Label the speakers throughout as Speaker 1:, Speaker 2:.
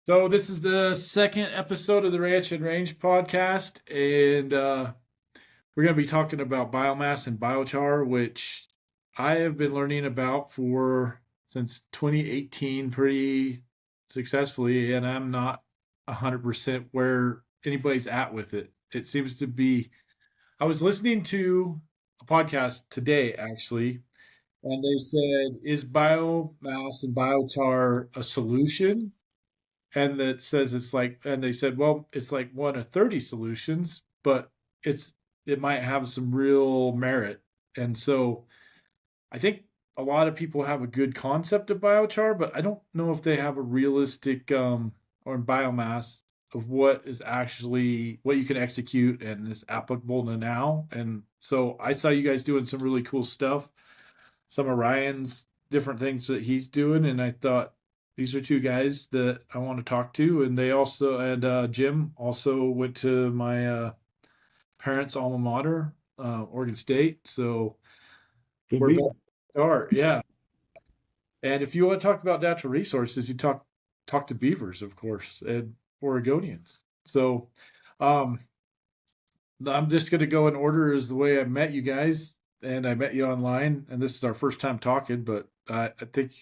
Speaker 1: So this is the second episode of the Ranch and Range podcast, and we're going to be talking about biomass and biochar, which I have been learning about for since 2018 pretty successfully, and I'm not 100% where anybody's at with it. It seems to be. I was listening to a podcast today, actually, and they said, "Is biomass and biochar a solution?" And that says it's like, and they said, well, it's like one of 30 solutions, but it's it might have some real merit. And so I think a lot of people have a good concept of biochar, but I don't know if they have a realistic or biomass of what is actually what you can execute and is applicable to now. And so I saw you guys doing some really cool stuff, some of Ryan's different things that he's doing, and I thought these are two guys that I want to talk to. And they also and Jim also went to my parents' alma mater, Oregon State. So
Speaker 2: Good
Speaker 1: we're both
Speaker 2: beaver.
Speaker 1: start, yeah. And if you want to talk about natural resources, you talk to beavers, of course, and Oregonians. So um, I'm just going to go in order as the way I met you guys, and I met you online, and this is our first time talking. But I think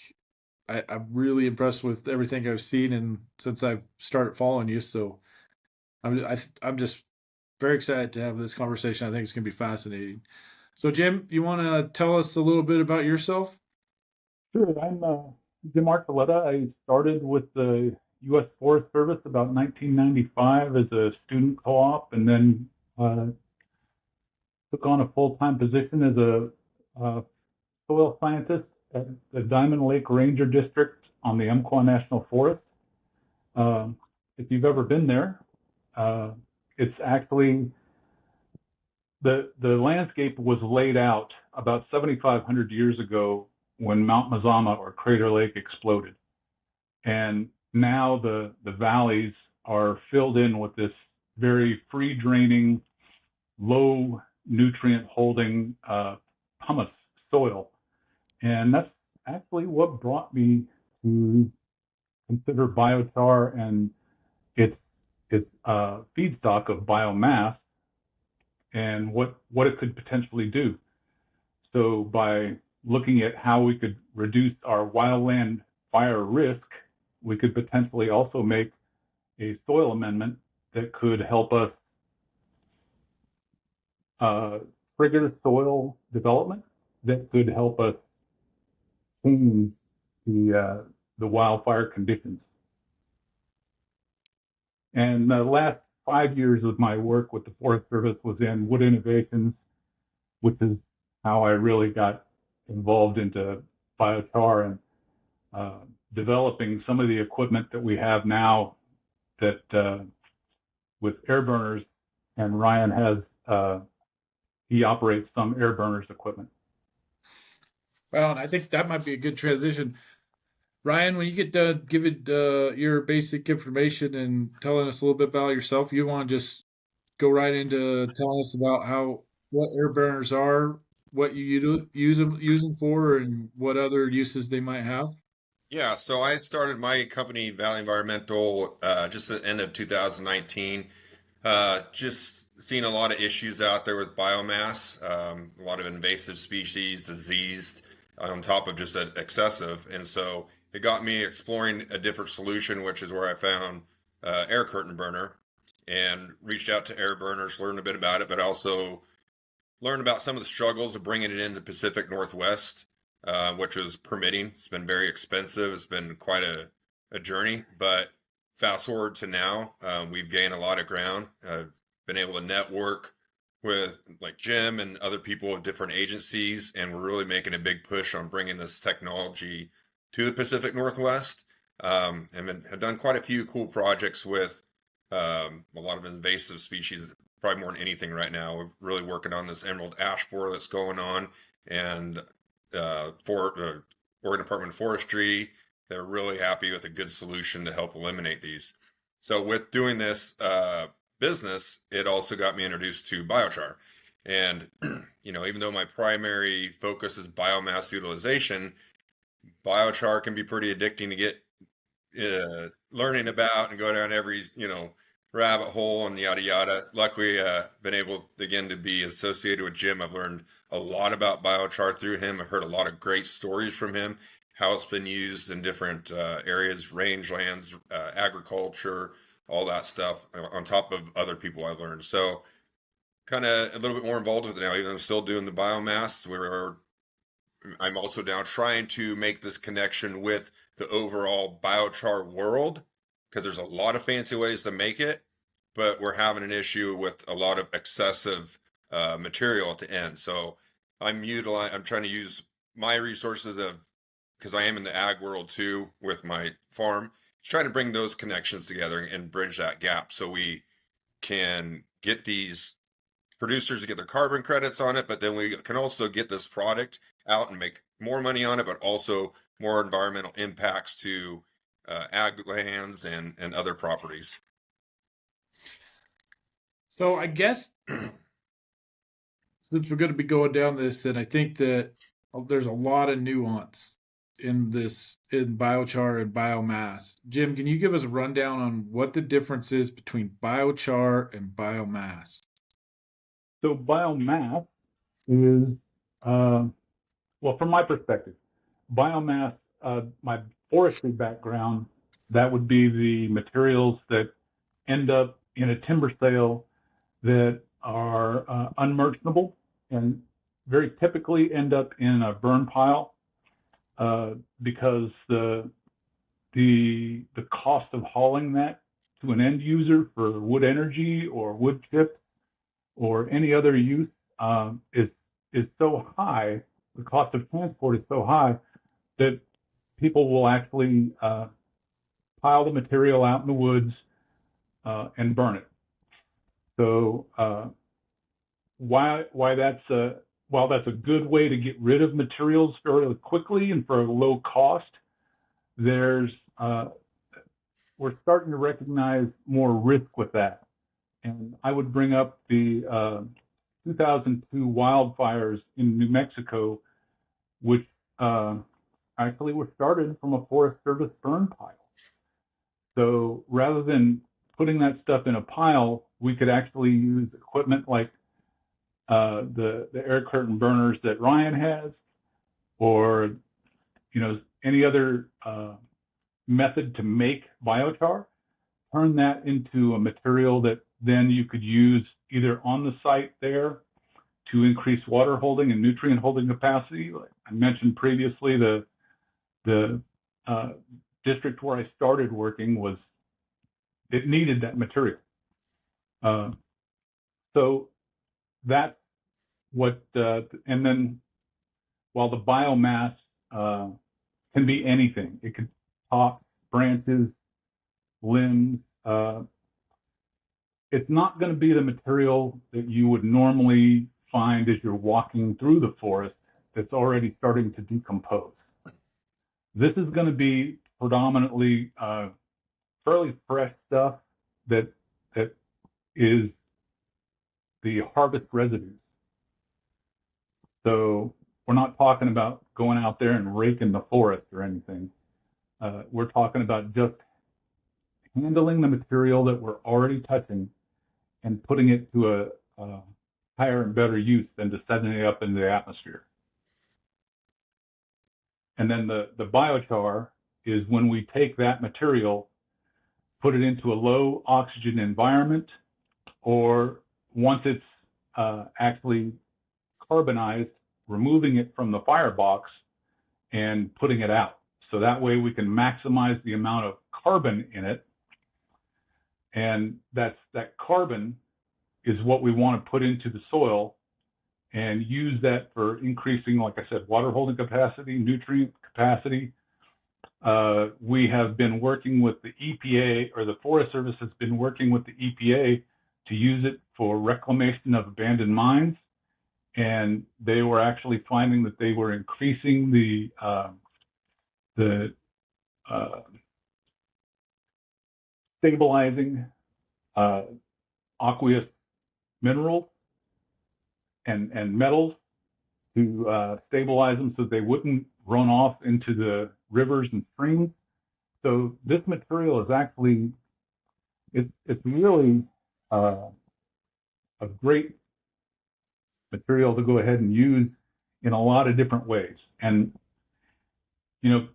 Speaker 1: I'm really impressed with everything I've seen, and since I've started following you, so I'm just very excited to have this conversation. I think it's going to be fascinating. So, Jim, you want to tell us a little bit about yourself?
Speaker 2: Sure, I'm Jim Archuleta. I started with the U.S. Forest Service about 1995 as a student co-op, and then took on a full-time position as a soil scientist at the Diamond Lake Ranger District on the Umpqua National Forest. If you've ever been there, uh, it's actually the landscape was laid out about 7,500 years ago when Mount Mazama or Crater Lake exploded. And now the valleys are filled in with this very free draining, low nutrient holding pumice soil. And that's actually what brought me to consider biochar and its feedstock of biomass and what it could potentially do. So by looking at how we could reduce our wildland fire risk, we could potentially also make a soil amendment that could help us uh, trigger soil development that could help us change the wildfire conditions. And the last 5 years of my work with the Forest Service was in wood innovations, which is how I really got involved into biochar and uh, developing some of the equipment that we have now that with air burners, and Ryan has he operates some air burners equipment.
Speaker 1: Well, and I think that might be a good transition. Ryan, when you get done giving your basic information and telling us a little bit about yourself, you want to just go right into telling us about how what air burners are, what you use them for, and what other uses they might have.
Speaker 3: Yeah, so I started my company, Valley Environmental, just at the end of 2019. Just seeing a lot of issues out there with biomass, a lot of invasive species, diseased, on top of just excessive. And so it got me exploring a different solution, which is where I found air curtain burner and reached out to air burners, learned a bit about it, but also learned about some of the struggles of bringing it in the Pacific Northwest, which was permitting. It's been very expensive. It's been quite a journey. But fast forward to now, we've gained a lot of ground. Been able to network with like Jim and other people at different agencies, and we're really making a big push on bringing this technology to the Pacific Northwest. And have done quite a few cool projects with a lot of invasive species, probably more than anything right now. We're really working on this emerald ash borer that's going on, and for Oregon Department of Forestry, they're really happy with a good solution to help eliminate these. So with doing this business, it also got me introduced to biochar. And even though my primary focus is biomass utilization, biochar can be pretty addicting to get learning about and go down every, rabbit hole and yada yada. Luckily, been able again to be associated with Jim. I've learned a lot about biochar through him. I've heard a lot of great stories from him, how it's been used in different areas, rangelands, agriculture, all that stuff. On top of other people I've learned, so kind of a little bit more involved with it now. Even though I'm still doing the biomass, where I'm also now trying to make this connection with the overall biochar world because there's a lot of fancy ways to make it, but we're having an issue with a lot of excessive material at the end. So I'm trying to use my resources of because I am in the ag world too with my farm, trying to bring those connections together and bridge that gap so we can get these producers to get their carbon credits on it, but then we can also get this product out and make more money on it, but also more environmental impacts to ag lands and other properties.
Speaker 1: So I guess since we're going to be going down this, and I think that there's a lot of nuance in this in biochar and biomass. Jim, can you give us a rundown on what the difference is between biochar and biomass?
Speaker 2: So biomass is, well, from my perspective, biomass, my forestry background, that would be the materials that end up in a timber sale that are unmerchantable and very typically end up in a burn pile because the cost of hauling that to an end user for wood energy or wood chips or any other use is so high. The cost of transport is so high that people will actually pile the material out in the woods and burn it. So why that's while that's a good way to get rid of materials fairly quickly and for a low cost, there's we're starting to recognize more risk with that. And I would bring up the 2002 wildfires in New Mexico, which actually were started from a Forest Service burn pile. So rather than putting that stuff in a pile, we could actually use equipment like the air curtain burners that Ryan has, or any other method to make biochar. Turn that into a material that then you could use either on the site there to increase water holding and nutrient holding capacity. Like I mentioned previously, the district where I started working it needed that material. So that's what, and then while the biomass can be anything, it could tops, branches, limbs. It's not going to be the material that you would normally find as you're walking through the forest that's already starting to decompose. This is going to be predominantly fairly fresh stuff that is the harvest residues. So we're not talking about going out there and raking the forest or anything. We're talking about just handling the material that we're already touching and putting it to a higher and better use than just sending it up into the atmosphere. And then the biochar is when we take that material, put it into a low oxygen environment, or once it's actually carbonized, removing it from the firebox and putting it out. So that way we can maximize the amount of carbon in it. And that carbon is what we want to put into the soil and use that for increasing, like I said, water holding capacity, nutrient capacity. We have been working with the EPA, or the Forest Service has been working with the EPA to use it for reclamation of abandoned mines. And they were actually finding that they were increasing the stabilizing aqueous minerals and metals to stabilize them so they wouldn't run off into the rivers and streams. So this material is actually, it's really a great material to go ahead and use in a lot of different ways. And,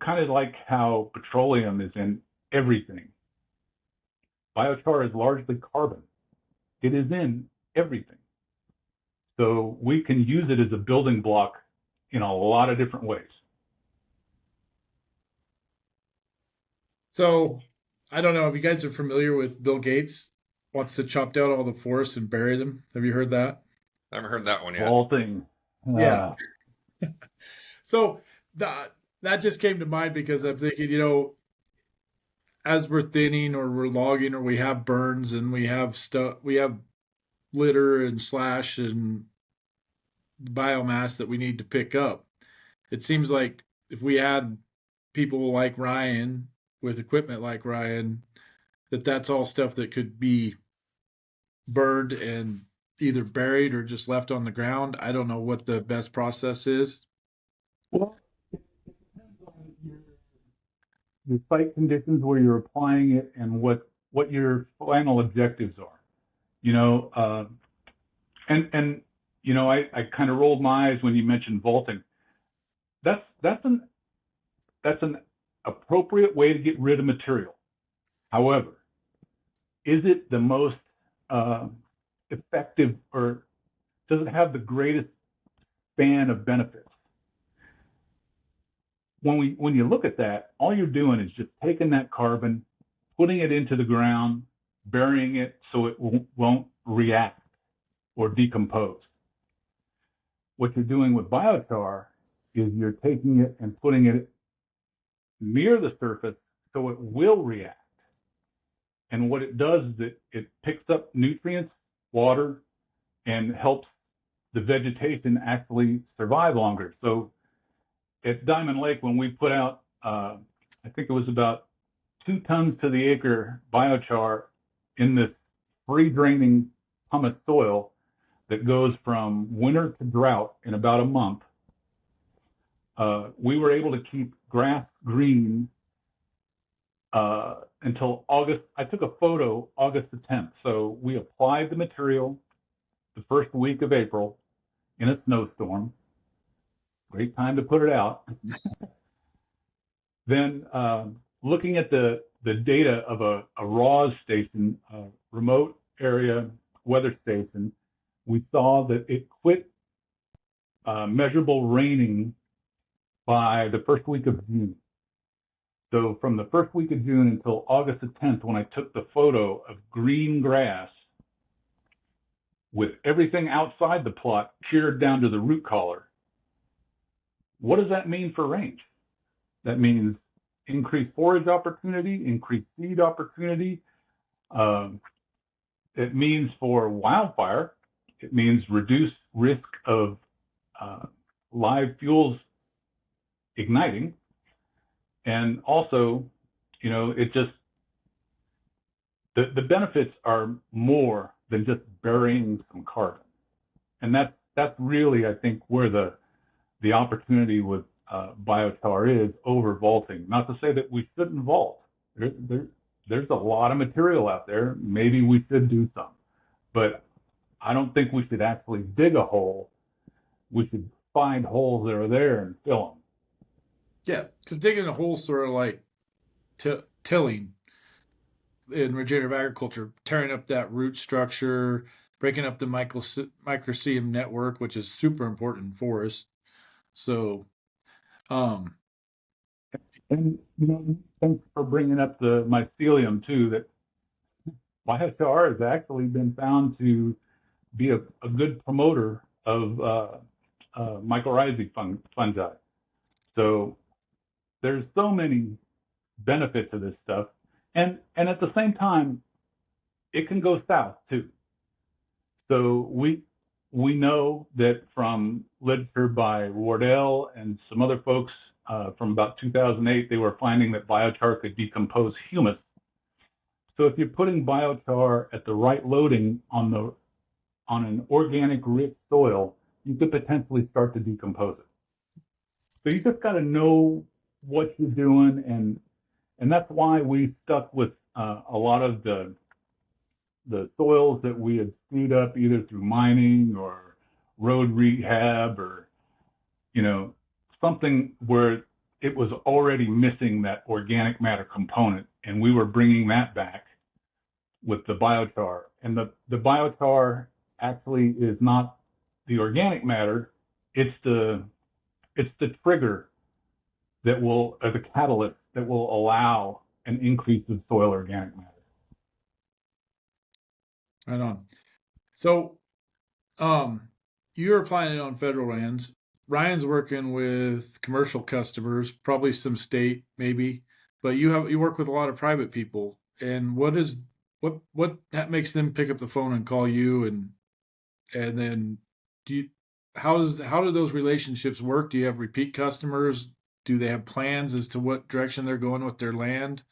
Speaker 2: kind of like how petroleum is in everything, biochar is largely carbon. It is in everything. So we can use it as a building block in a lot of different ways.
Speaker 1: So I don't know if you guys are familiar with Bill Gates wants to chop down all the forests and bury them. Have you heard that?
Speaker 3: I haven't heard that one yet.
Speaker 2: Vaulting.
Speaker 1: Yeah. So that just came to mind because I'm thinking, as we're thinning or we're logging or we have burns and we have stuff, we have litter and slash and biomass that we need to pick up. It seems like if we had people like Ryan with equipment like Ryan, that's all stuff that could be burned and either buried or just left on the ground. I don't know what the best process is.
Speaker 2: Well, it depends on your site conditions where you're applying it and what your final objectives are. You know, I kind of rolled my eyes when you mentioned vaulting. That's an appropriate way to get rid of material. However, is it the most effective, or does it have the greatest span of benefits? When you look at that, all you're doing is just taking that carbon, putting it into the ground, burying it so it won't react or decompose. What you're doing with biochar is you're taking it and putting it near the surface so it will react. And what it does is it picks up nutrients, water, and helps the vegetation actually survive longer. So at Diamond Lake, when we put out, I think it was about 2 tons to the acre biochar in this free draining pumice soil that goes from winter to drought in about a month, we were able to keep grass green until August. I took a photo August the 10th. So we applied the material the first week of April in a snowstorm. Great time to put it out. Then looking at the data of a RAWS station, a remote area weather station, we saw that it quit measurable raining by the first week of June. So from the first week of June until August the 10th, when I took the photo of green grass with everything outside the plot cured down to the root collar, what does that mean for range? That means increased forage opportunity, increased seed opportunity. It means for wildfire, it means reduced risk of live fuels igniting. And also, it just, the benefits are more than just burying some carbon. And that's really, I think, where the opportunity with biochar is over vaulting. Not to say that we shouldn't vault. There's a lot of material out there. Maybe we should do some. But I don't think we should actually dig a hole. We should find holes that are there and fill them.
Speaker 1: Yeah, because digging a hole sort of like tilling in regenerative agriculture, tearing up that root structure, breaking up the microceum network, which is super important in forests. So, um,
Speaker 2: And thanks for bringing up the mycelium too. That biochar has actually been found to be a good promoter of mycorrhizae fungi. So there's so many benefits of this stuff, and at the same time, it can go south too. So we know that from literature by Wardell and some other folks from about 2008, they were finding that biochar could decompose humus. So if you're putting biochar at the right loading on an organic rich soil, you could potentially start to decompose it. So you just got to know what you're doing And that's why we stuck with a lot of the soils that we had screwed up either through mining or road rehab or, something where it was already missing that organic matter component. And we were bringing that back with the biochar. And the biochar actually is not the organic matter, it's the trigger that will, or the catalyst that will allow an increase of soil organic matter.
Speaker 1: Right on. So, you're applying it on federal lands. Ryan's working with commercial customers, probably some state, maybe, but you work with a lot of private people. And what that makes them pick up the phone and call you, and then do you how do those relationships work? Do you have repeat customers? Do they have plans as to what direction they're going with their land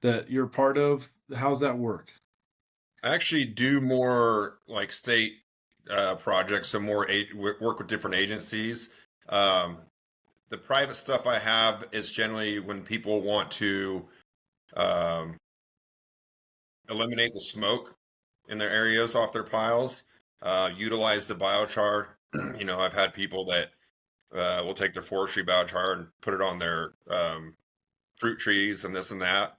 Speaker 1: that you're part of? How's that work?
Speaker 3: I actually do more like state projects, so work with different agencies. Um, the private stuff I have is generally when people want to um, eliminate the smoke in their areas off their piles, utilize the biochar. I've had people that will take their forestry biochar and put it on their fruit trees and this and that.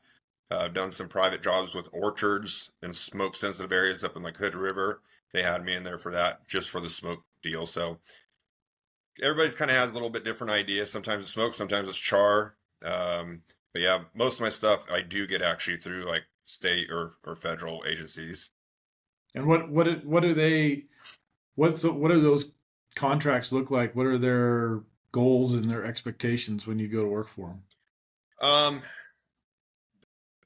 Speaker 3: I've done some private jobs with orchards and smoke sensitive areas up in like Hood River. They had me in there for that, just for the smoke deal. So everybody's kind of has a little bit different idea. Sometimes it's smoke, sometimes it's char. But yeah, most of my stuff I do get actually through like state or federal agencies.
Speaker 1: And what do they what do those contracts look like? What are their goals and their expectations when you go to work for them?
Speaker 3: Um,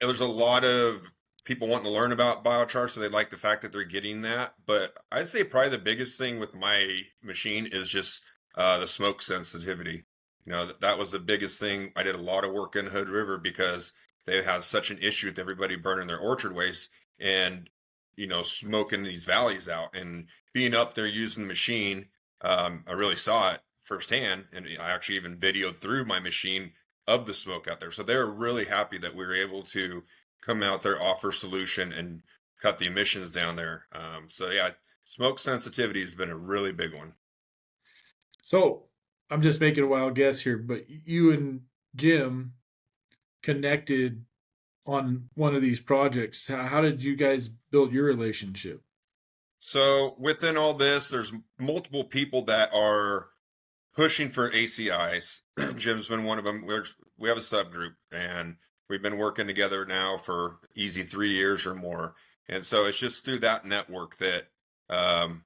Speaker 3: there's a lot of people wanting to learn about biochar, so they like the fact that they're getting that. But I'd say probably the biggest thing with my machine is just the smoke sensitivity. That was the biggest thing. I did a lot of work in Hood River because they have such an issue with everybody burning their orchard waste and smoking these valleys out. And being up there using the machine, I really saw it firsthand, and I actually even videoed through my machine of the smoke out there. So they're really happy that we were able to come out there, offer solution, and cut the emissions down there. So yeah, smoke sensitivity has been a really big one.
Speaker 1: So I'm just making a wild guess here, but you and Jim connected on one of these projects. How did you guys build your relationship?
Speaker 3: So within all this, there's multiple people that are pushing for ACIs. Jim's been one of them. We have a subgroup, and we've been working together now for easy 3 years or more. And so it's just through that network that, and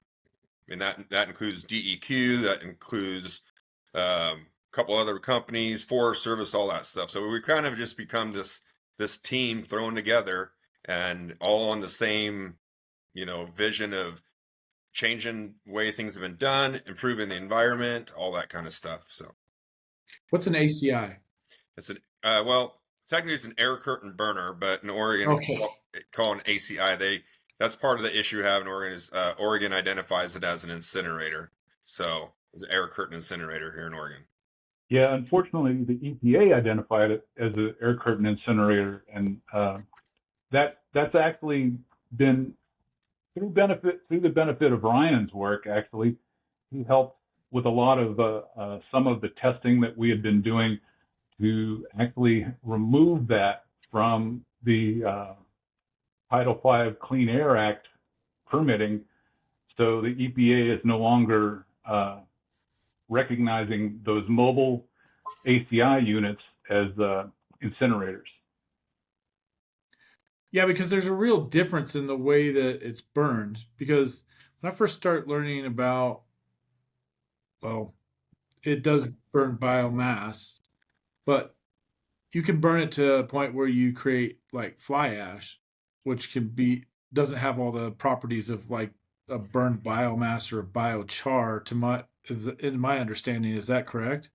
Speaker 3: that includes DEQ, that includes a couple other companies, Forest Service, all that stuff. So we kind of just become this team thrown together and all on the same, vision of changing the way things have been done, improving the environment, all that kind of stuff. So
Speaker 1: What's an ACI?
Speaker 3: it's well, technically it's an air curtain burner, but in Oregon,
Speaker 1: Okay.
Speaker 3: call an ACI. That's part of the issue we have in Oregon is Oregon identifies it as an incinerator. So it's an air curtain incinerator here in Oregon.
Speaker 2: Yeah, unfortunately, the EPA identified it as an air curtain incinerator, and that's actually been through the benefit of Ryan's work. Actually, he helped with a lot of some of the testing that we had been doing to actually remove that from the Title V Clean Air Act permitting. So the EPA is no longer recognizing those mobile ACI units as incinerators.
Speaker 1: Yeah, because there's a real difference in the way that it's burned. Because when I first started learning about, well, it does burn biomass, but you can burn it to a point where you create like fly ash, which doesn't have all the properties of like a burned biomass or a biochar. In my understanding, is that correct?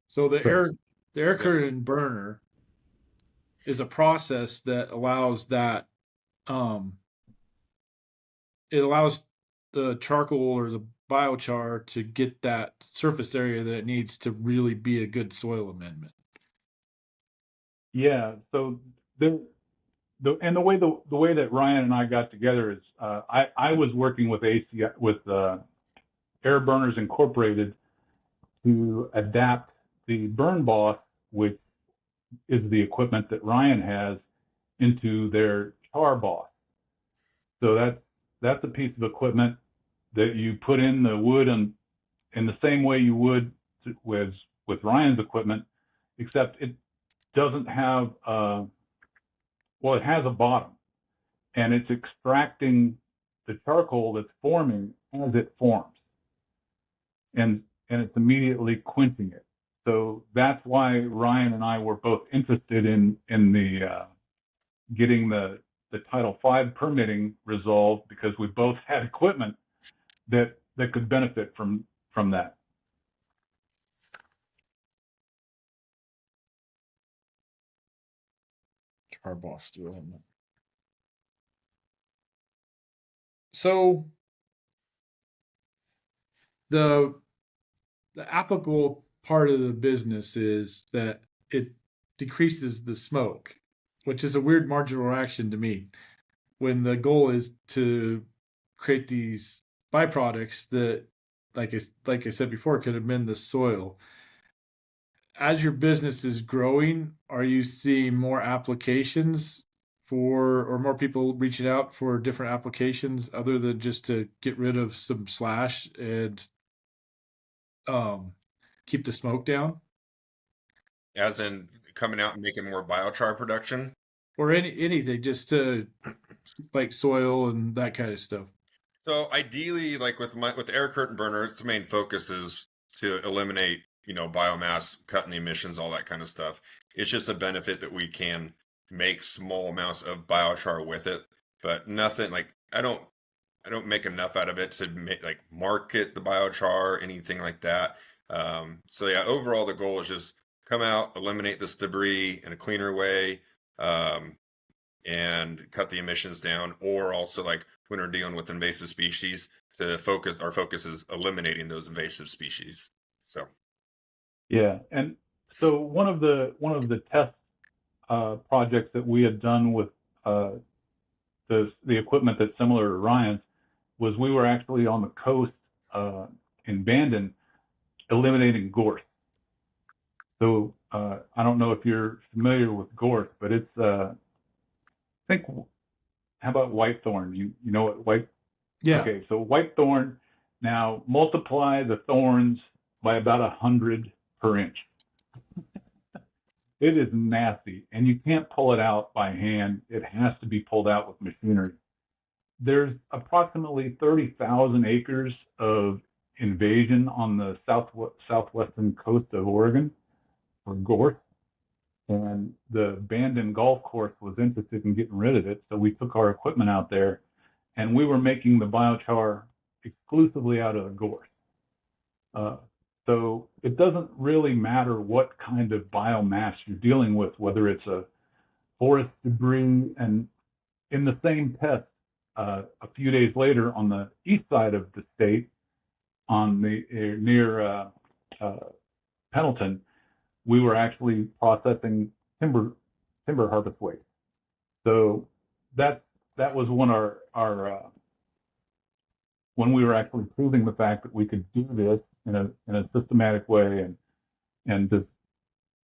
Speaker 1: So
Speaker 2: Correct.
Speaker 1: the air
Speaker 3: Yes.
Speaker 1: curtain burner is a process that allows that um, it allows the charcoal or the biochar to get that surface area that it needs to really be a good soil amendment.
Speaker 2: Yeah. So the way that Ryan and I got together is I was working with Air Burners Incorporated to adapt the Burn Boss, which is the equipment that Ryan has, into their Char Boss. So that's a piece of equipment that you put in the wood and in the same way you would with Ryan's equipment, except it doesn't have well, it has a bottom, and it's extracting the charcoal that's forming as it forms, and it's immediately quenching it. So that's why Ryan and I were both interested in the getting the Title V permitting resolved, because we both had equipment that could benefit from that.
Speaker 1: Our boss doing. So the applicable part of the business is that it decreases the smoke, which is a weird marginal reaction to me, when the goal is to create these byproducts that, like I said before, could amend the soil. As your business is growing, are you seeing more applications for, or more people reaching out for different applications other than just to get rid of some slash and um, keep the smoke down,
Speaker 3: As in coming out and making more biochar production.
Speaker 1: or anything just to like soil and that kind of stuff?
Speaker 3: So ideally, like with the air curtain burner, the main focus is to eliminate, biomass, cutting the emissions, all that kind of stuff. It's just a benefit that we can make small amounts of biochar with it, but nothing like I don't make enough out of it to make like market the biochar, anything like that. So yeah, overall the goal is just come out, eliminate this debris in a cleaner way, um, and cut the emissions down, or also like when we're dealing with invasive species, our focus is eliminating those invasive species. So
Speaker 2: Yeah, and so one of the test projects that we had done with uh, the equipment that's similar to Ryan's was we were actually on the coast in Bandon eliminating gorse. So I don't know if you're familiar with gorse, but it's I think, how about whitethorn? You know what white?
Speaker 1: Yeah.
Speaker 2: Okay, so whitethorn. Now multiply the thorns by about 100 per inch. It is nasty, and you can't pull it out by hand. It has to be pulled out with machinery. There's approximately 30,000 acres of invasion on the southwestern coast of Oregon for gorse, and the Bandon Golf Course was interested in getting rid of it, so we took our equipment out there, and we were making the biochar exclusively out of the gorse. Uh, so it doesn't really matter what kind of biomass you're dealing with, whether it's a forest debris. And in the same test, a few days later, on the east side of the state, on the near Pendleton, we were actually processing timber harvest waste. So that was our when we were actually proving the fact that we could do this in a systematic way and just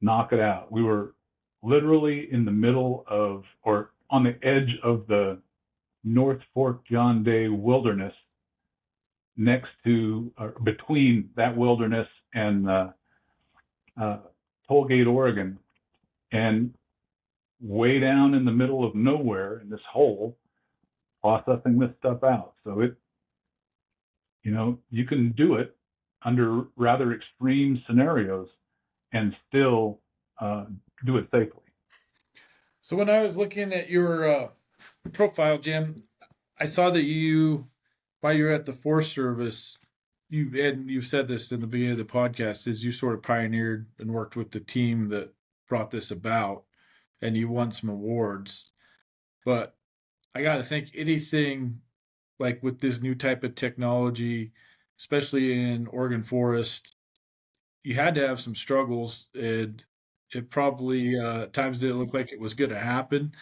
Speaker 2: knock it out. We were literally in the middle of, or on the edge of, the North Fork John Day wilderness, next to, or between that wilderness and Tollgate, Oregon, and way down in the middle of nowhere in this hole, processing this stuff out. So you can do it under rather extreme scenarios and still do it safely.
Speaker 1: So when I was looking at your profile, Jim, I saw that while you're at the Forest Service, you've said this in the beginning of the podcast, is you sort of pioneered and worked with the team that brought this about, and you won some awards. But I got to think anything like with this new type of technology, especially in Oregon forest, you had to have some struggles. And It probably at times didn't look like it was going to happen,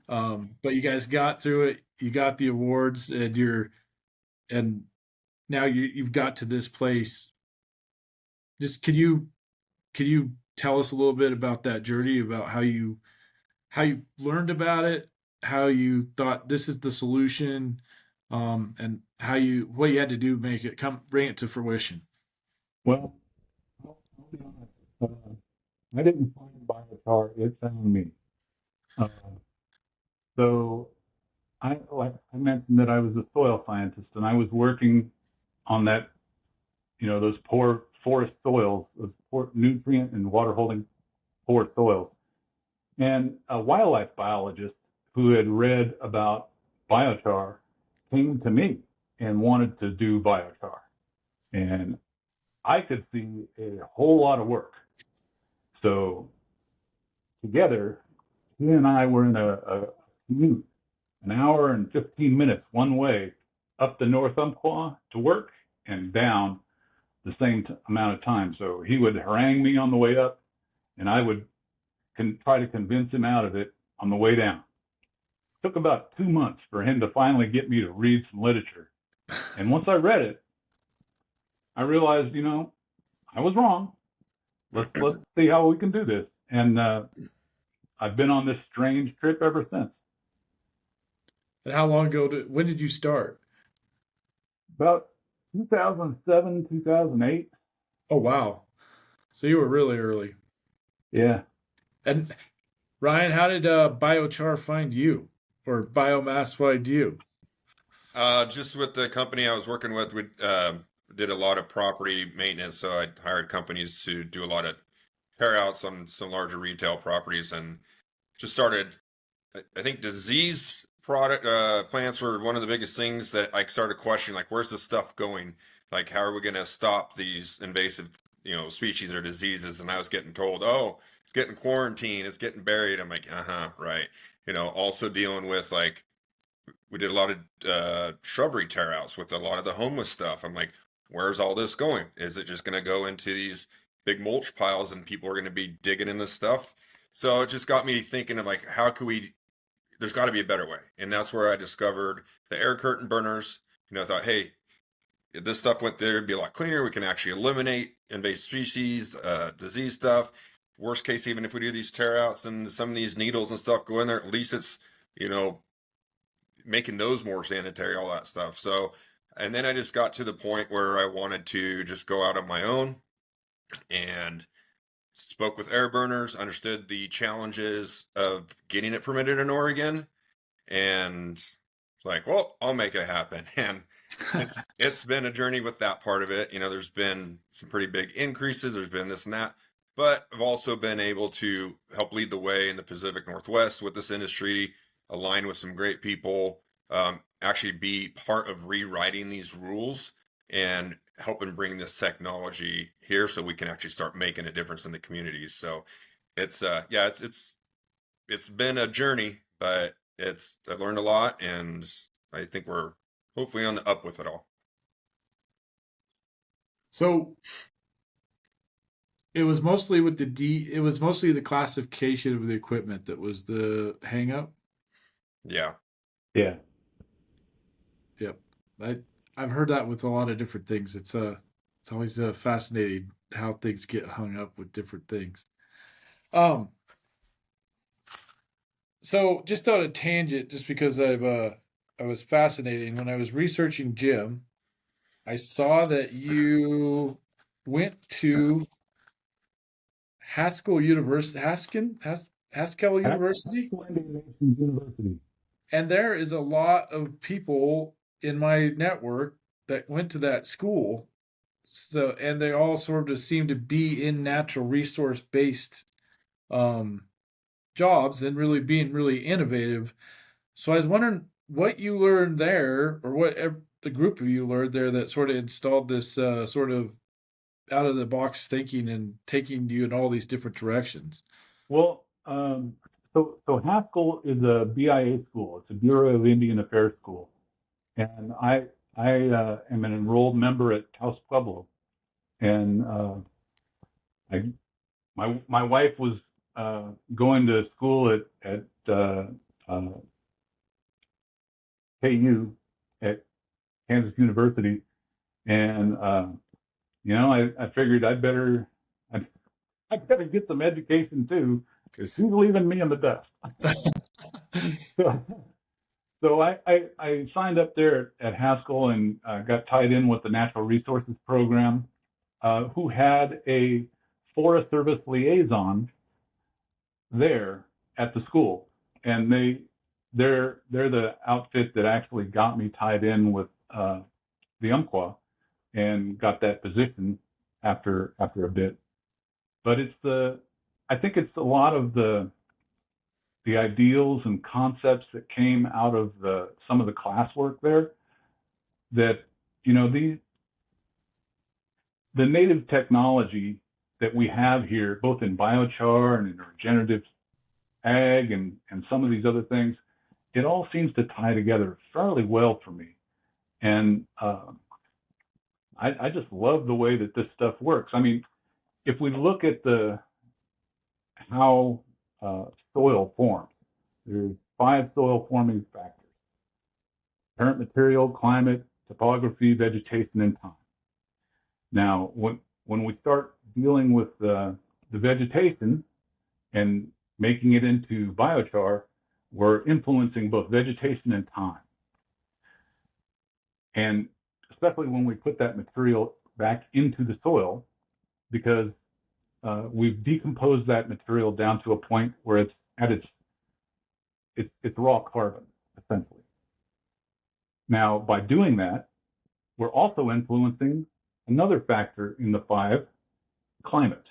Speaker 1: but you guys got through it. You got the awards, and now you've got to this place. Just can you tell us a little bit about that journey, about how you learned about it, how you thought this is the solution, and what you had to do to make it come bring it to fruition.
Speaker 2: Well, I'll be honest. I didn't find biochar; it found me. Uh, so like I mentioned that I was a soil scientist, and I was working on that, those poor forest soils, those poor nutrient and water holding poor soils. And a wildlife biologist who had read about biochar came to me and wanted to do biochar. And I could see a whole lot of work. So together, he and I were in a commute, an hour and 15 minutes one way up the North Umpqua to work and down the same amount of time. So he would harangue me on the way up, and I would try to convince him out of it on the way down. It took about 2 months for him to finally get me to read some literature. And once I read it, I realized, I was wrong. Let's see how we can do this. And I've been on this strange trip ever since.
Speaker 1: And how long ago when did you start?
Speaker 2: About 2007, 2008.
Speaker 1: Oh wow, so you were really early.
Speaker 2: Yeah.
Speaker 1: And Ryan, how did biochar find you, or biomass find you?
Speaker 3: Just with the company I was working with, we did a lot of property maintenance. So I hired companies to do a lot of tear outs on some larger retail properties and just started. I think disease product plants were one of the biggest things that I started questioning, like, where's this stuff going? Like, how are we going to stop these invasive, species or diseases? And I was getting told, oh, it's getting quarantined, it's getting buried. I'm like, uh-huh, right. Also dealing with like we did a lot of shrubbery tear outs with a lot of the homeless stuff. I'm like, where's all this going? Is it just going to go into these big mulch piles and people are going to be digging in this stuff? So it just got me thinking of like, how could we there's got to be a better way. And that's where I discovered the air curtain burners. I thought, hey, if this stuff went there, it'd be a lot cleaner. We can actually eliminate invasive species, disease stuff. Worst case, even if we do these tear outs and some of these needles and stuff go in there, at least it's, you know, making those more sanitary, all that stuff. So, and then I just got to the point where I wanted to just go out on my own and spoke with air burners, understood the challenges of getting it permitted in Oregon, and it's like, well, I'll make it happen. And it's been a journey with that part of it. There's been some pretty big increases. There's been this and that, but I've also been able to help lead the way in the Pacific Northwest with this industry, align with some great people, actually be part of rewriting these rules and helping bring this technology here so we can actually start making a difference in the communities. So it's been a journey, but I've learned a lot, and I think we're hopefully on the up with it all.
Speaker 1: So it was mostly the classification of the equipment that was the hang up.
Speaker 3: Yeah.
Speaker 2: Yeah.
Speaker 1: Yep. I've heard that with a lot of different things. It's always fascinating how things get hung up with different things. Um, so just on a tangent, just because I was fascinating when I was researching Jim, I saw that you went to Haskell University,
Speaker 2: Haskell Indian Nations University.
Speaker 1: and there is a lot of people in my network that went to that school. So, and they all sort of seem to be in natural resource based um, jobs and really being really innovative. So I was wondering what you learned there, or what the group of you learned there that sort of installed this sort of out of the box thinking and taking you in all these different directions.
Speaker 2: Well, so Haskell is a BIA school. It's a Bureau of Indian Affairs school, and I am an enrolled member at Taos Pueblo, and I my wife was going to school at KU at Kansas University, and I figured I'd better get some education too, because she's leaving me in the dust. so, so I signed up there at Haskell and got tied in with the Natural Resources Program, who had a Forest Service liaison there at the school, and they're the outfit that actually got me tied in with the Umpqua and got that position after a bit. But I think it's a lot of the ideals and concepts that came out of some of the classwork there that the native technology that we have here, both in biochar and in regenerative ag and some of these other things, it all seems to tie together fairly well for me. And I just love the way that this stuff works. I mean, if we look at how soil forms, there's 5 soil forming factors: parent material, climate, topography, vegetation, and time. Now, when we start dealing with the vegetation and making it into biochar, we're influencing both vegetation and time. And especially when we put that material back into the soil, because we've decomposed that material down to a point where it's at it's raw carbon, essentially. Now, by doing that, we're also influencing another factor in the 5, climate,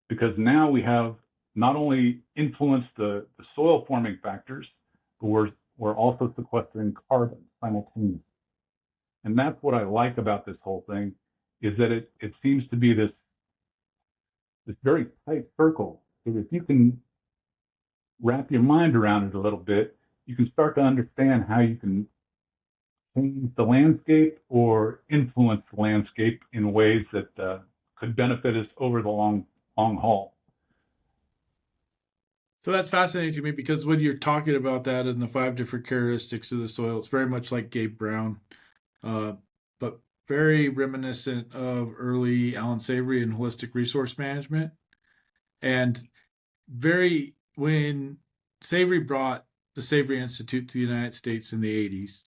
Speaker 2: because now we have not only influenced the soil forming factors, but we're also sequestering carbon simultaneously. And that's what I like about this whole thing, is that it seems to be this very tight circle. So if you can wrap your mind around it a little bit, you can start to understand how you can change the landscape or influence the landscape in ways that could benefit us over the long haul.
Speaker 1: So that's fascinating to me, because when you're talking about that and the 5 different characteristics of the soil, it's very much like Gabe Brown, but very reminiscent of early Alan Savory and holistic resource management. And when Savory brought the Savory Institute to the United States in the 80s,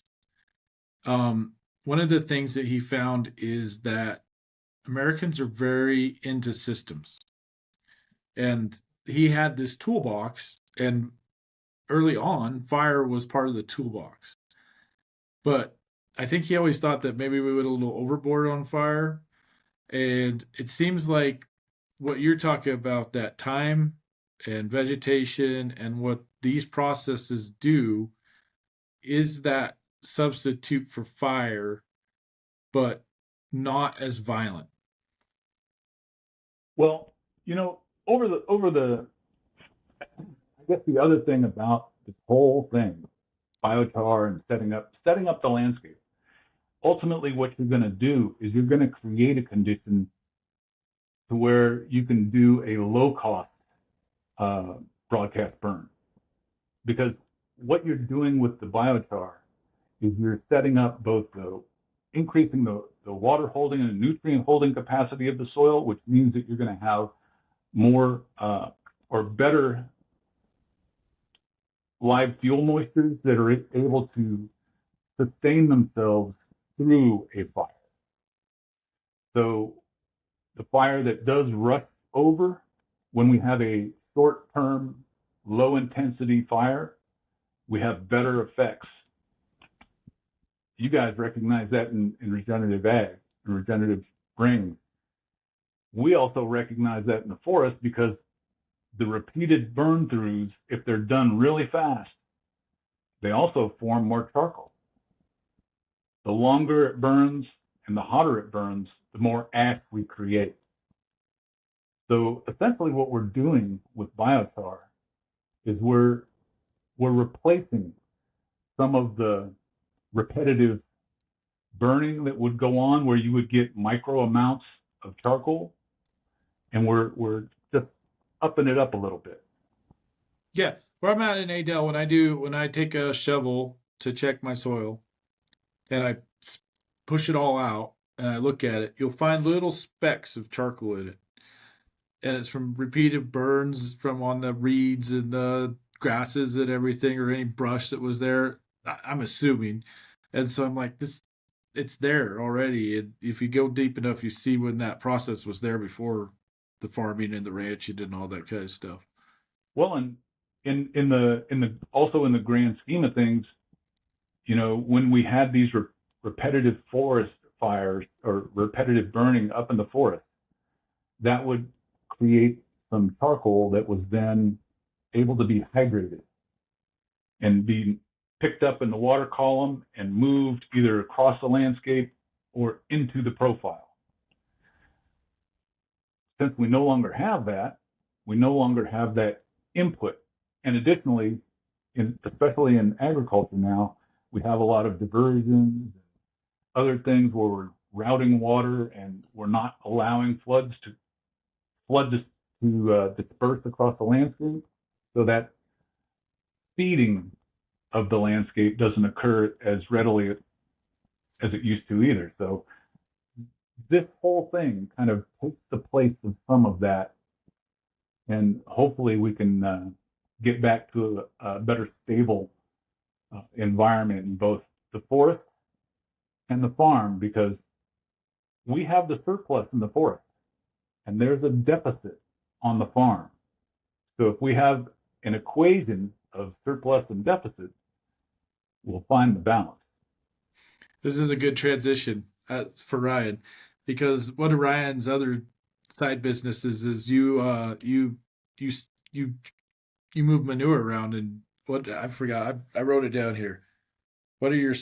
Speaker 1: one of the things that he found is that Americans are very into systems. And he had this toolbox, and early on, fire was part of the toolbox. But I think he always thought that maybe we went a little overboard on fire. And it seems like what you're talking about, that time and vegetation and what these processes do, is that substitute for fire, but not as violent.
Speaker 2: Well, over the I guess the other thing about this whole thing, biochar and setting up the landscape, ultimately what you're going to do is you're going to create a condition to where you can do a low cost broadcast burn. Because what you're doing with the biochar is you're setting up both increasing the water holding and the nutrient holding capacity of the soil, which means that you're going to have more or better live fuel moistures that are able to sustain themselves through a fire. So the fire that does rust over, when we have a short-term, low-intensity fire, we have better effects. You guys recognize that in regenerative ag and regenerative grain. We also recognize that in the forest, because the repeated burn throughs, if they're done really fast, they also form more charcoal. The longer it burns and the hotter it burns, the more ash we create. So essentially what we're doing with biochar is we're replacing some of the repetitive burning that would go on, where you would get micro amounts of charcoal, and we're just upping it up a little bit.
Speaker 1: Yeah, where I'm at in Adel, when I take a shovel to check my soil and push it all out and I look at it, you'll find little specks of charcoal in it, and it's from repeated burns from on the reeds and the grasses and everything, or any brush that was there. I'm assuming, and so I'm like, this, it's there already. And if you go deep enough, you see when that process was there before the farming and the ranching and all that kind of stuff.
Speaker 2: Well, and in the also in the grand scheme of things, when we had these repetitive forest fires or repetitive burning up in the forest, that would create some charcoal that was then able to be hydrated and be picked up in the water column and moved either across the landscape or into the profile. Since we no longer have that, we no longer have that input. And additionally, especially in agriculture now, we have a lot of diversions, other things where we're routing water and we're not allowing flood to disperse across the landscape, so that feeding of the landscape doesn't occur as readily as it used to either. So this whole thing kind of takes the place of some of that, and hopefully we can get back to a better stable environment in both the forest and the farm, because we have the surplus in the forest and there's a deficit on the farm. So if we have an equation of surplus and deficit, we'll find the balance.
Speaker 1: This is a good transition for Ryan, because one of Ryan's other side businesses is you you you move manure around. And what I forgot, I wrote it down here. What are your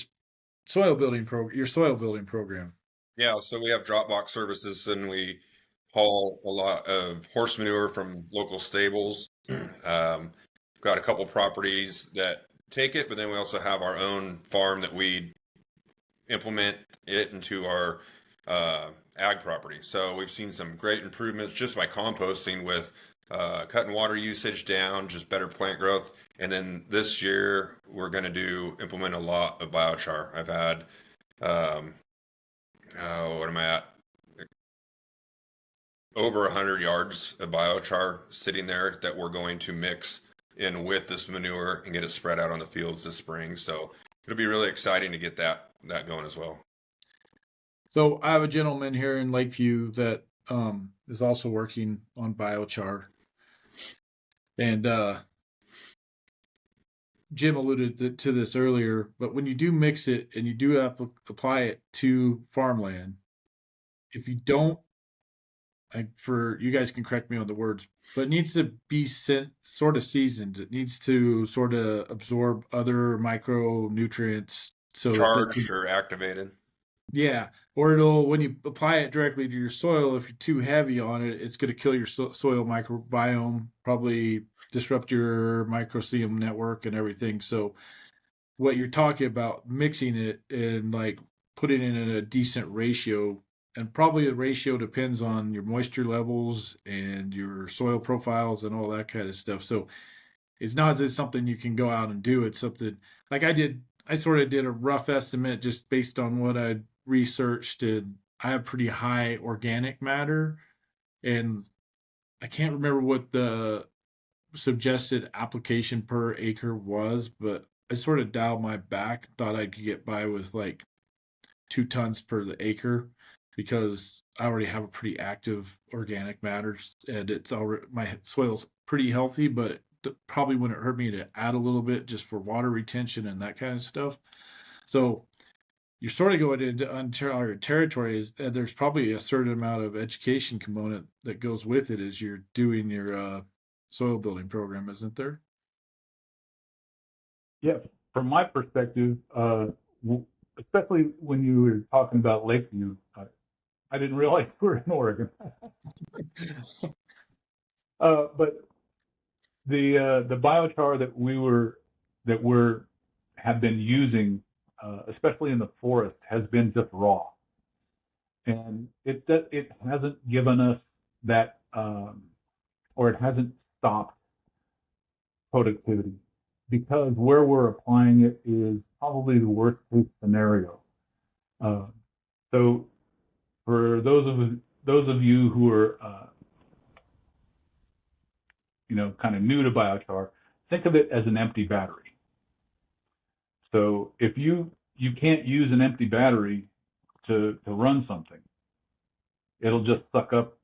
Speaker 1: soil building program?
Speaker 3: Yeah, so we have drop box services and we haul a lot of horse manure from local stables. Got a couple properties that take it, but then we also have our own farm that we implement it into our ag property. So we've seen some great improvements just by composting with cutting water usage down, just better plant growth. And then this year we're going to implement a lot of biochar. I've had what am I at? Over 100 yards of biochar sitting there that we're going to mix in with this manure and get it spread out on the fields this spring. So it'll be really exciting to get that going as well.
Speaker 1: So I have a gentleman here in Lakeview that is also working on biochar, and Jim alluded to this earlier. But when you do mix it and you do apply it to farmland, if you don't, for you guys can correct me on the words, but it needs to be sort of seasoned. It needs to sort of absorb other micronutrients so
Speaker 3: Charged or activated.
Speaker 1: yeah, or it'll, when you apply it directly to your soil, if you're too heavy on it, it's going to kill your soil microbiome, probably disrupt your microbiome network and everything. So what you're talking about, mixing it and like putting it in a decent ratio, and probably the ratio depends on your moisture levels and your soil profiles and all that kind of stuff. So it's not just something you can go out and do. It's something like I did. I sort of did a rough estimate just based on what I researched, and I have pretty high organic matter, and I can't remember what the suggested application per acre was, but I sort of dialed my back, thought I could get by with like 2 tons per the acre, because I already have a pretty active organic matter, and it's already, my soil's pretty healthy, but it probably wouldn't hurt me to add a little bit just for water retention and that kind of stuff. So you're sort of going into uncharted territory, and there's probably a certain amount of education component that goes with it as you're doing your soil building program, isn't there?
Speaker 2: Yeah, from my perspective, especially when you were talking about Lakeview, I didn't realize we were in Oregon. But the biochar that we're have been using, especially in the forest, has been just raw, and it hasn't given us that or it hasn't stopped productivity, because where we're applying it is probably the worst case scenario. Uh, so for those of you who are kind of new to biochar, think of it as an empty battery. So if you can't use an empty battery to run something, it'll just suck up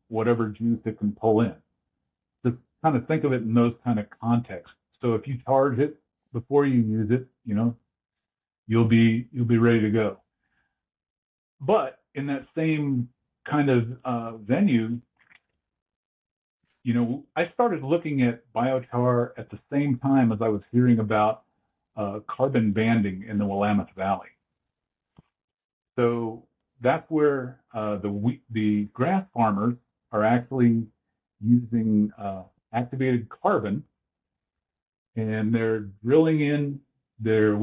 Speaker 2: whatever juice it can pull in. Just kind of think of it in those kind of contexts. So if you charge it before you use it, you'll be ready to go. But in that same kind of venue, I started looking at biochar at the same time as I was hearing about carbon banding in the Willamette Valley. So that's where the grass farmers are actually using activated carbon, and they're drilling in their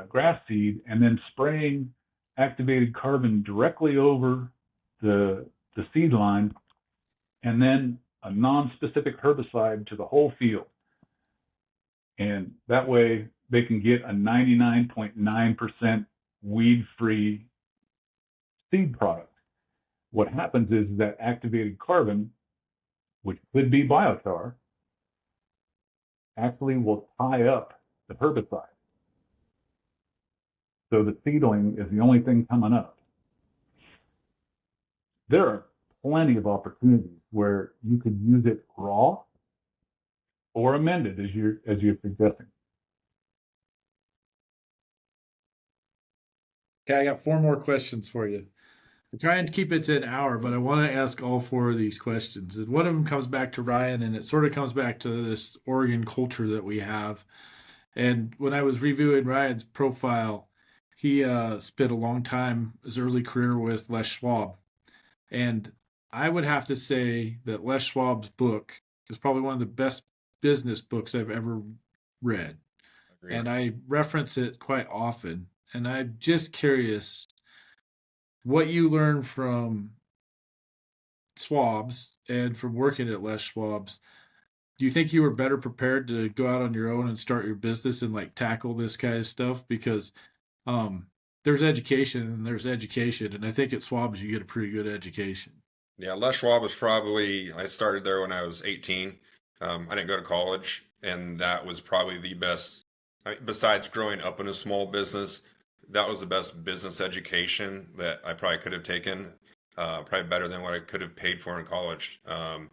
Speaker 2: grass seed and then spraying activated carbon directly over the seed line, and then a non-specific herbicide to the whole field. And that way they can get a 99.9% weed-free seed product. What happens is that activated carbon, which could be biochar, actually will tie up the herbicide. So the seedling is the only thing coming up. There are plenty of opportunities where you could use it raw or amended, as you're suggesting.
Speaker 1: Okay, I got 4 more questions for you. I'm trying to keep it to an hour, but I want to ask all 4 of these questions. And one of them comes back to Ryan, and it sort of comes back to this Oregon culture that we have. And when I was reviewing Ryan's profile, he spent a long time, his early career with Les Schwab. And I would have to say that Les Schwab's book is probably one of the best business books I've ever read.
Speaker 3: Agreed.
Speaker 1: And I reference it quite often. And I'm just curious what you learned from Schwab's and from working at Les Schwab's. Do you think you were better prepared to go out on your own and start your business and like tackle this kind of stuff? Because there's education and there's education, and I think at Schwab's you get a pretty good education.
Speaker 3: Yeah, Les Schwab was I started there when I was 18. I didn't go to college, and that was probably the best, besides growing up in a small business, that was the best business education that I probably could have taken, probably better than what I could have paid for in college. And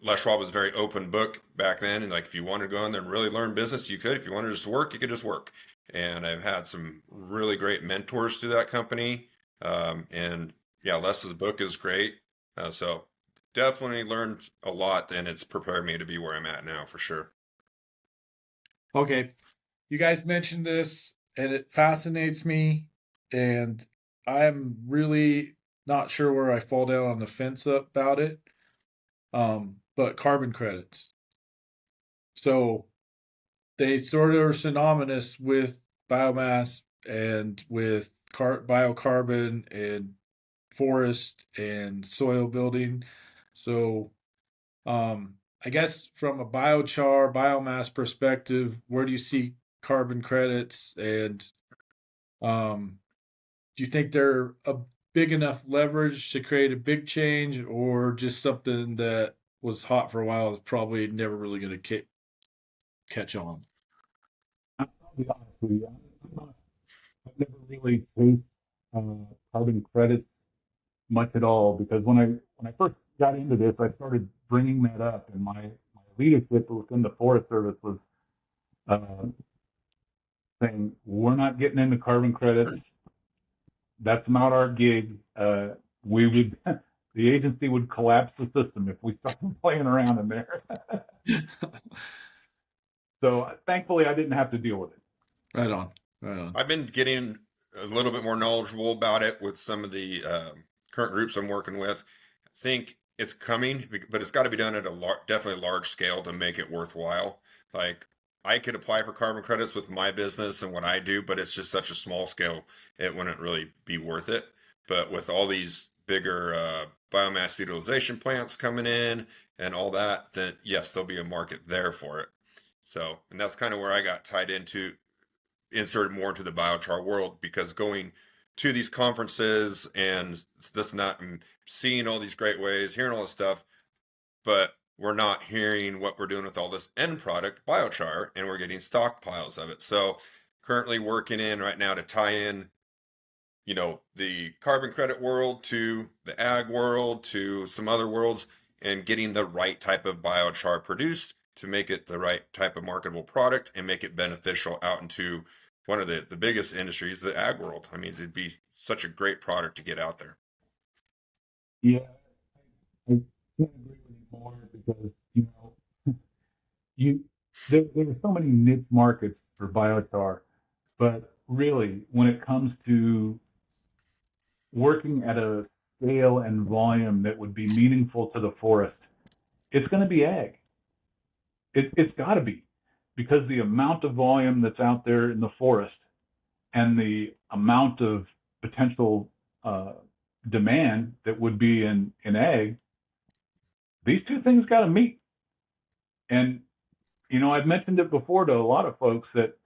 Speaker 3: Les Schwab was a very open book back then, and like if you wanted to go in there and really learn business, you could. If you wanted to just work, you could just work. And I've had some really great mentors through that company. And yeah, Les's book is great. So definitely learned a lot, and it's prepared me to be where I'm at now for sure.
Speaker 1: Okay, you guys mentioned this, and it fascinates me, and I'm really not sure where I fall down on the fence about it. But carbon credits. So they sort of are synonymous with biomass and with biocarbon and forest and soil building. So, I guess from a biochar, biomass perspective, where do you see carbon credits? And do you think they're a big enough leverage to create a big change, or just something that was hot for a while is probably never really going to catch on?
Speaker 2: I'll be honest with you. I've never really chased carbon credits much at all, because when I first got into this, I started bringing that up, and my leadership within the Forest Service was uh, saying, "We're not getting into carbon credits. That's not our gig. We would." The agency would collapse the system if we started playing around in there. So thankfully, I didn't have to deal with it.
Speaker 1: Right on. Right on.
Speaker 3: I've been getting a little bit more knowledgeable about it with some of the current groups I'm working with. I think it's coming, but it's got to be done at a definitely large scale to make it worthwhile. Like I could apply for carbon credits with my business and what I do, but it's just such a small scale, it wouldn't really be worth it. But with all these bigger biomass utilization plants coming in and all that, then yes, there'll be a market there for it. So, and that's kind of where I got tied into, inserted more into the biochar world, because going to these conferences and this and that, and seeing all these great ways, hearing all this stuff, but we're not hearing what we're doing with all this end product, biochar, and we're getting stockpiles of it. So currently working in right now to tie in, the carbon credit world to the ag world to some other worlds, and getting the right type of biochar produced to make it the right type of marketable product and make it beneficial out into one of the biggest industries, the ag world. I mean, it'd be such a great product to get out there.
Speaker 2: Yeah, I can't agree with you more because you there are so many niche markets for biochar, but really when it comes to working at a scale and volume that would be meaningful to the forest, it's going to be ag. It's got to be, because the amount of volume that's out there in the forest and the amount of potential uh, demand that would be in ag, these two things got to meet. And I've mentioned it before to a lot of folks that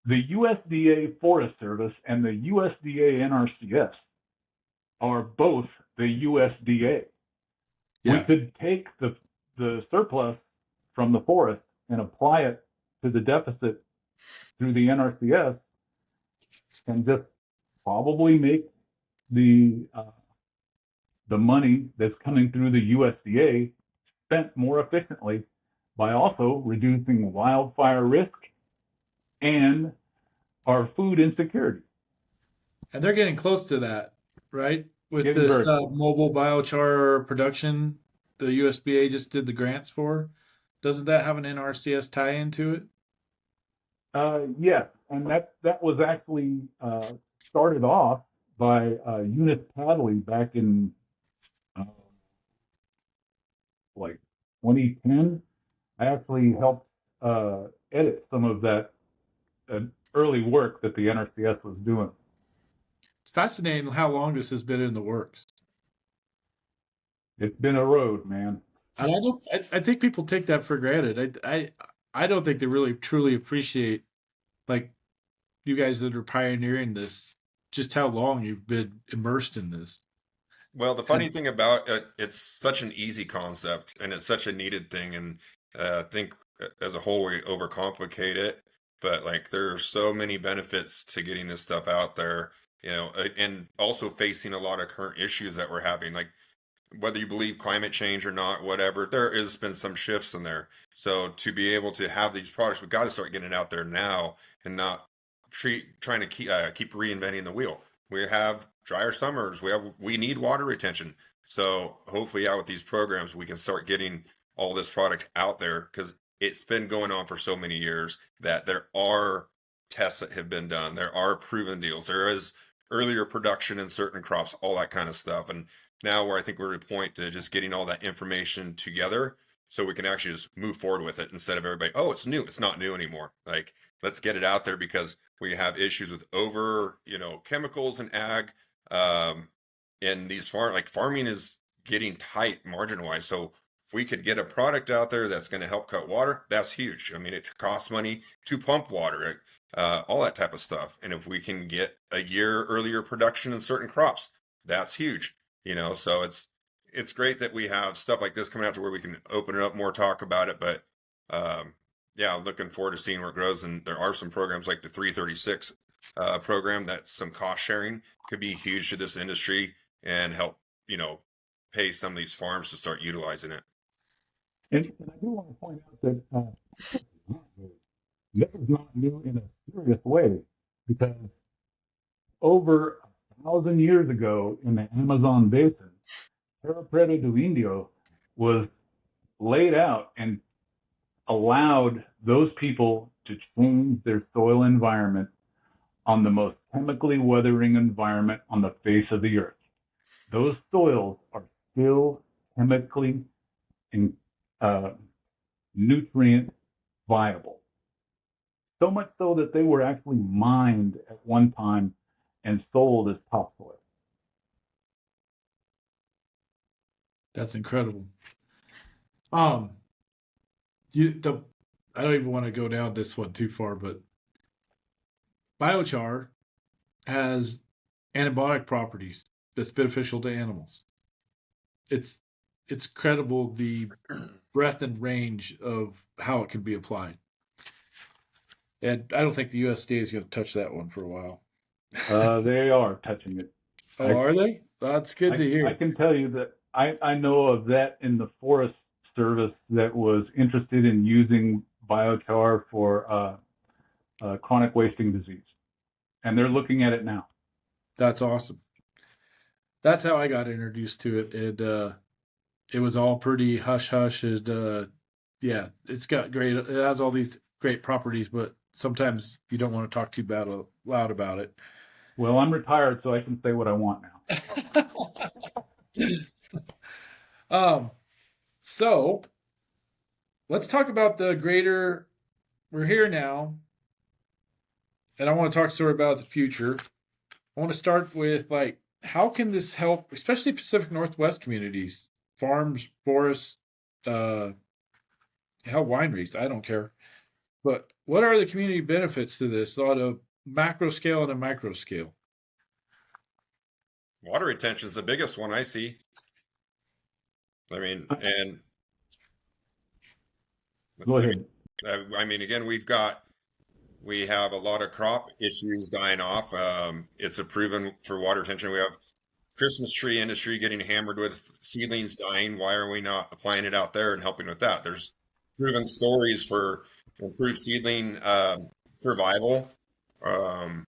Speaker 2: the USDA Forest Service and the USDA NRCS are both the USDA. We
Speaker 1: Yeah.
Speaker 2: could take the surplus from the forest and apply it to the deficit through the NRCS and just probably make the money that's coming through the USDA spent more efficiently by also reducing wildfire risk and our food insecurity.
Speaker 1: And they're getting close to that, right? With
Speaker 2: Getting
Speaker 1: this
Speaker 2: very close.
Speaker 1: mobile biochar production, the USDA just did the grants for. Doesn't that have an NRCS tie into it?
Speaker 2: Yes, and that was actually started off by Eunice Padley back in uh, like 2010. I actually helped edit some of that early work that the NRCS was doing.
Speaker 1: It's fascinating how long this has been in the works.
Speaker 2: It's been a road, man.
Speaker 1: And I think people take that for granted. I don't think they really truly appreciate, like, you guys that are pioneering this, just how long you've been immersed in this.
Speaker 3: Well, the funny
Speaker 1: And
Speaker 3: thing about it, it's such an easy concept and it's such a needed thing. And I think as a whole, we overcomplicate it. But like, there are so many benefits to getting this stuff out there, and also facing a lot of current issues that we're having. Like, whether you believe climate change or not, whatever, there has been some shifts in there. So to be able to have these products, we've got to start getting it out there now and not trying to keep reinventing the wheel. We have drier summers. We need water retention. So hopefully, out with these programs, we can start getting all this product out there, because it's been going on for so many years that there are tests that have been done. There are proven deals. There is earlier production in certain crops, all that kind of stuff. And now where I think we're at a point to just getting all that information together so we can actually just move forward with it, instead of everybody, oh, it's new. It's not new anymore. Like, let's get it out there, because we have issues with chemicals in ag. Um, and farming is getting tight margin wise. So if we could get a product out there that's going to help cut water, that's huge. I mean, it costs money to pump water, all that type of stuff. And if we can get a year earlier production in certain crops, that's huge. So it's great that we have stuff like this coming out to where we can open it up more, talk about it. But um, yeah, I'm looking forward to seeing where it grows. And there are some programs like the 336 program, that some cost sharing could be huge to this industry and help, pay some of these farms to start utilizing it.
Speaker 2: And I do want to point out that this is not new in a serious way, because over 1,000 years ago in the Amazon basin, Terra Preta do Indio was laid out and allowed those people to change their soil environment on the most chemically weathering environment on the face of the earth. Those soils are still chemically and nutrient viable. So much so that they were actually mined at one time and sold as topsoil.
Speaker 1: That's incredible. Um, I don't even want to go down this one too far, but biochar has antibiotic properties that's beneficial to animals. It's it's credible the breadth and range of how it can be applied. And I don't think the USDA is going to touch that one for a while.
Speaker 2: They are touching it.
Speaker 1: Oh, are they? That's good to
Speaker 2: I
Speaker 1: hear.
Speaker 2: can tell you that I know of that in the Forest Service that was interested in using biochar for chronic wasting disease, and they're looking at it now.
Speaker 1: That's awesome. That's how I got introduced to it. It was all pretty hush hush. And yeah, it's got great. It has all these great properties, but sometimes you don't want to talk too loud about it.
Speaker 2: Well, I'm retired, so I can say what I want now.
Speaker 1: um, so let's talk about the greater. We're here now, and I want to talk sort of about the future. I want to start with like how can this help, especially Pacific Northwest communities, farms, forests, uh, hell, wineries. I don't care. But what are the community benefits to this on a macro scale and a micro scale?
Speaker 3: Water retention is the biggest one I see. I mean, and
Speaker 2: Go ahead.
Speaker 3: I mean, again, we have a lot of crop issues dying off. It's a proven for water retention. We have Christmas tree industry getting hammered with seedlings dying. Why are we not applying it out there and helping with that? There's proven stories for improved seedling survival. Um,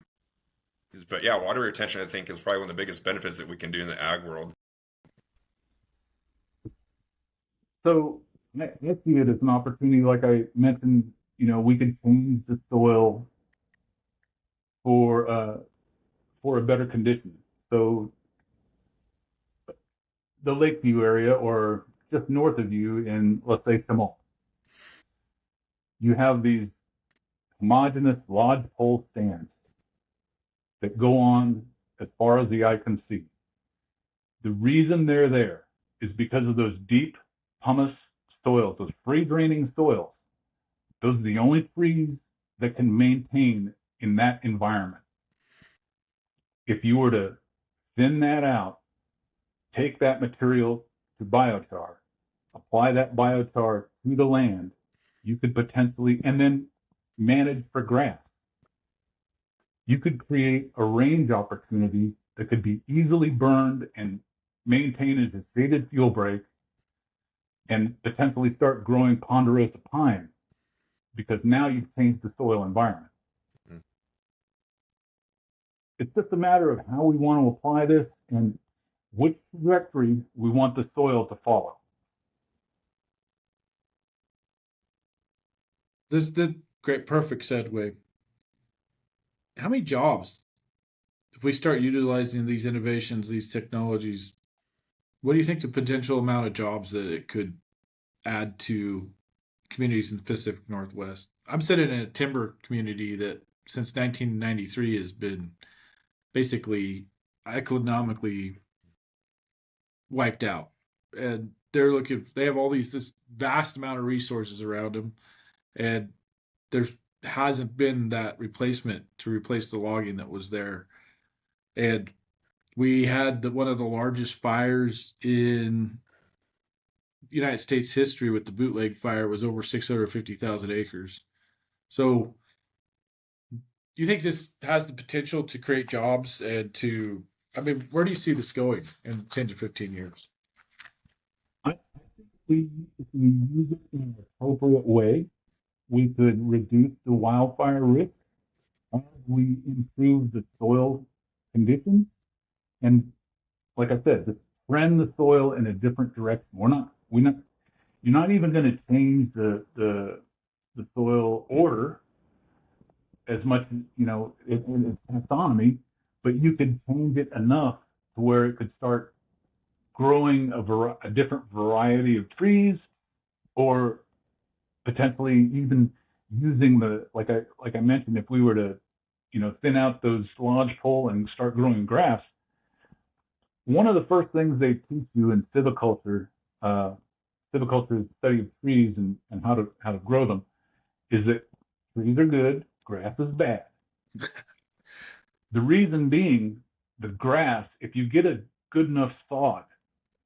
Speaker 3: but yeah, water retention, I think, is probably one of the biggest benefits that we can do in the ag world.
Speaker 2: So I see it as an opportunity, like I mentioned. We could change the soil for a better condition. So the Lakeview area, or just north of you in, let's say, Simone, you have these homogeneous lodgepole stands that go on as far as the eye can see. The reason they're there is because of those deep pumice soils, those free draining soils. Those are the only trees that can maintain in that environment. If you were to thin that out, take that material to biochar, apply that biochar to the land, you could potentially, and then manage for grass. You could create a range opportunity that could be easily burned and maintained as a shaded fuel break, and potentially start growing ponderosa pine, because now you've changed the soil environment.
Speaker 3: Mm.
Speaker 2: It's just a matter of how we want to apply this and which trajectory we want the soil to follow.
Speaker 1: This is the great, perfect segue. How many jobs, if we start utilizing these innovations, these technologies, what do you think the potential amount of jobs that it could add to communities in the Pacific Northwest? I'm sitting in a timber community that since 1993 has been basically economically wiped out. And they have all this vast amount of resources around them. And there's hasn't been that replacement to replace the logging that was there. And we had one of the largest fires in United States history with the bootleg fire was over 650,000 acres. So do you think this has the potential to create jobs and to, I mean, where do you see this going in 10 to 15 years?
Speaker 2: I think if we use it in an appropriate way, we could reduce the wildfire risk as we improve the soil conditions. And like I said, to trend the soil in a different direction. You're not even going to change the soil order as much, in its taxonomy, but you could change it enough to where it could start growing a different variety of trees, or potentially even using like I mentioned, if we were to thin out those lodgepole and start growing grass. One of the first things they teach you in civiculture silviculture is the study of trees and how to grow them, is that trees are good, grass is bad. The reason being, the grass, if you get a good enough sod,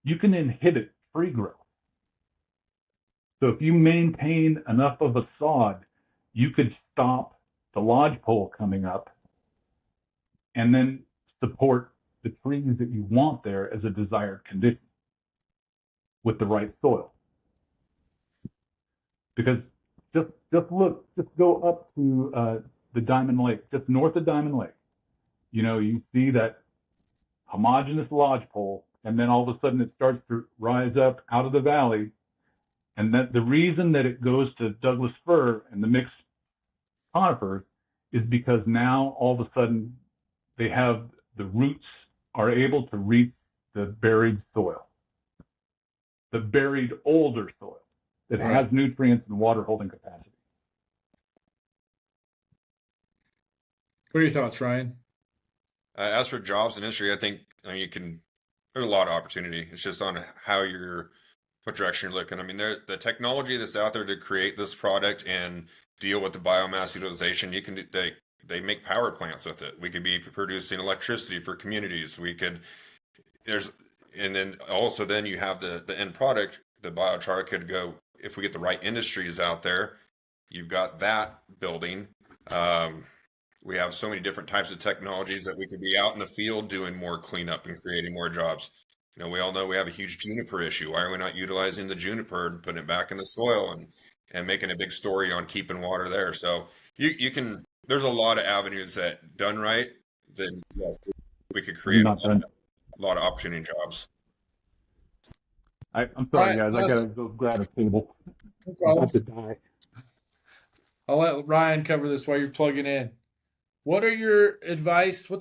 Speaker 2: you can inhibit tree growth. So if you maintain enough of a sod, you could stop the lodgepole coming up and then support the trees that you want there as a desired condition with the right soil. Because just go up to the Diamond Lake, just north of Diamond Lake. You see that homogeneous lodgepole, and then all of a sudden it starts to rise up out of the valley. And that the reason that it goes to Douglas fir and the mixed conifers is because now all of a sudden the roots are able to reach the buried soil, the buried older soil that has nutrients and water holding capacity.
Speaker 1: What are your thoughts, Ryan?
Speaker 3: As for jobs and industry, I think there's a lot of opportunity. It's just on what direction you're looking. I mean, the technology that's out there to create this product and deal with the biomass utilization, they make power plants with it. We could be producing electricity for communities. And then also then you have the end product. The biochar could go, if we get the right industries out there, you've got that building. We have so many different types of technologies that we could be out in the field doing more cleanup and creating more jobs. We all know we have a huge juniper issue. Why are we not utilizing the juniper and putting it back in the soil and making a big story on keeping water there? So there's a lot of avenues that done right, then yes, we could create a lot of opportunity jobs.
Speaker 2: I'm sorry, guys. I gotta go grab a table.
Speaker 1: No problem.
Speaker 2: I'm about to die.
Speaker 1: I'll let Ryan cover this while you're plugging in. What's your advice for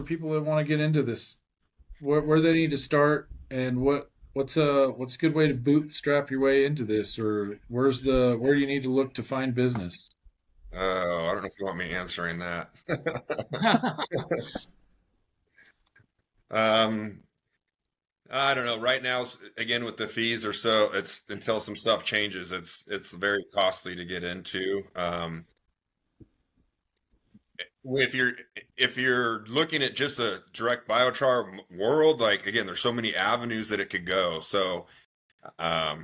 Speaker 1: people that want to get into this? Where they need to start, and what's a good way to bootstrap your way into this, or where do you need to look to find business?
Speaker 3: Oh, I don't know if you want me answering that. I don't know. Right now, again, with the fees it's until some stuff changes, it's very costly to get into. If you're looking at just a direct biochar world, like again, there's so many avenues that it could go. So, I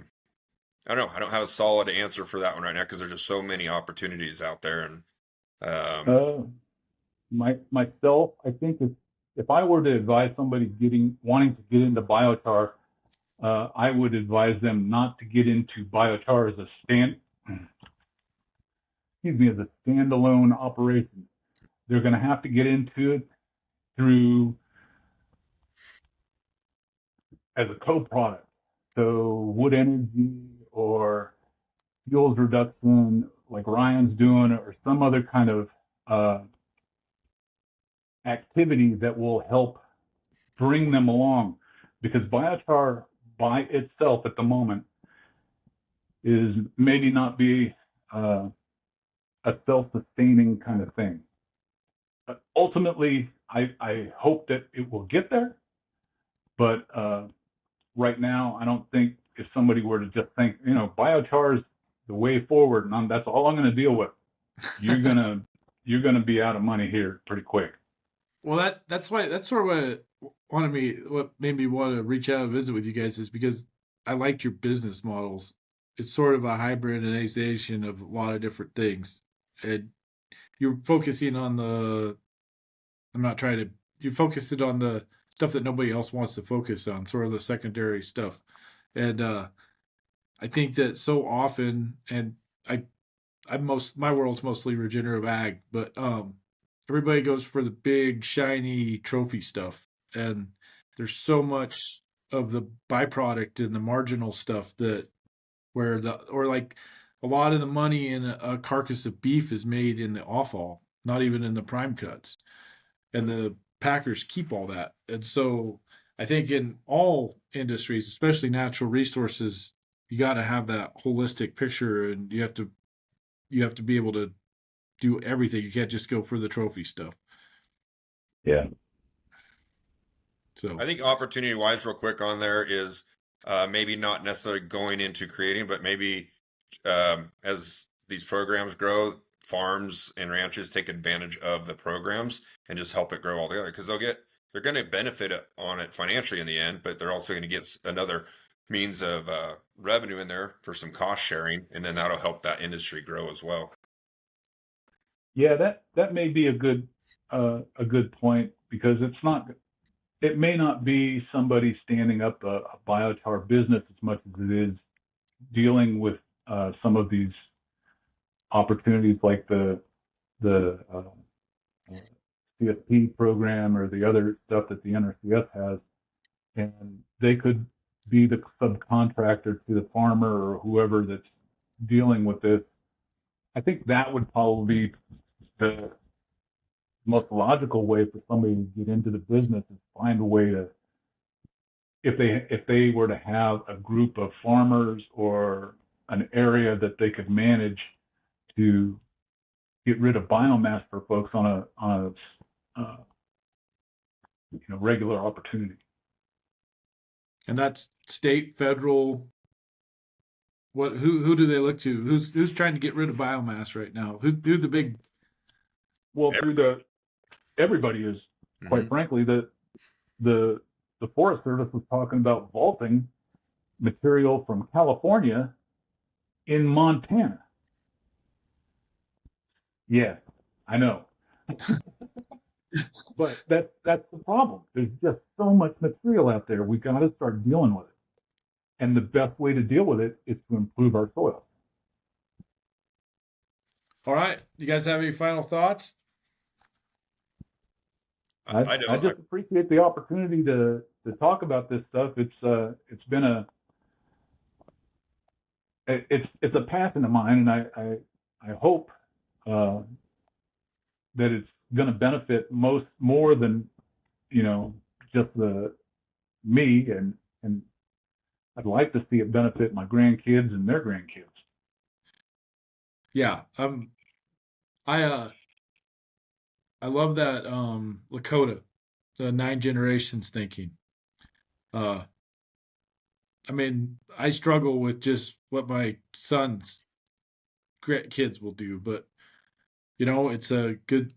Speaker 3: don't know. I don't have a solid answer for that one right now because there's just so many opportunities out there. And
Speaker 2: myself, I think if I were to advise somebody wanting to get into biochar, I would advise them not to get into biochar as a standalone operation. They're going to have to get into it through as a co-product. So wood energy or fuels reduction, like Ryan's doing, or some other kind of activity that will help bring them along. Because biochar by itself at the moment is maybe not be a self-sustaining kind of thing. But ultimately, I hope that it will get there. But right now, I don't think if somebody were to just think, biochar is the way forward, and that's all I'm going to deal with, you're gonna be out of money here pretty quick.
Speaker 1: Well, that's sort of what made me want to reach out and visit with you guys, is because I liked your business models. It's sort of a hybridization of a lot of different things, and you're focusing on you're focusing on the stuff that nobody else wants to focus on, sort of the secondary stuff. And I think that so often, and my world's mostly regenerative ag, but everybody goes for the big shiny trophy stuff, and there's so much of the byproduct and the marginal stuff or like a lot of the money in a carcass of beef is made in the offal, not even in the prime cuts, and the packers keep all that. And so I think in all industries, especially natural resources, you got to have that holistic picture, and you have to be able to do everything. You can't just go for the trophy stuff.
Speaker 2: Yeah.
Speaker 1: So
Speaker 3: I think opportunity wise, real quick on there is maybe not necessarily going into creating, but maybe as these programs grow, farms and ranches take advantage of the programs and just help it grow all together because they're going to benefit on it financially in the end, but they're also going to get another means of revenue in there for some cost sharing, and then that'll help that industry grow as well.
Speaker 2: Yeah, that may be a good point because it may not be somebody standing up a biochar business as much as it is dealing with some of these opportunities like the CSP program or the other stuff that the NRCS has, and they could be the subcontractor to the farmer or whoever that's dealing with this. I think that would probably be the most logical way for somebody to get into the business is find a way to, if they were to have a group of farmers or an area that they could manage to get rid of biomass for folks on a regular opportunity.
Speaker 1: And that's state, federal. Who do they look to? Who's trying to get rid of biomass right now? Who's the big?
Speaker 2: Well, everybody is, quite frankly, the Forest Service was talking about vaulting material from California in Montana. Yeah, I know. But that's the problem. There's just so much material out there. We got to start dealing with it. And the best way to deal with it is to improve our soil.
Speaker 1: All right, you guys have any final thoughts?
Speaker 3: I
Speaker 2: I
Speaker 3: don't.
Speaker 2: just appreciate the opportunity to talk about this stuff. It's been it's a passion of mine, and I hope that it's going to benefit more than just me, and I'd like to see it benefit my grandkids and their grandkids.
Speaker 1: Yeah, I love that Lakota, the 9 generations thinking. Uh, I mean, I struggle with just what my son's kids will do, but it's a good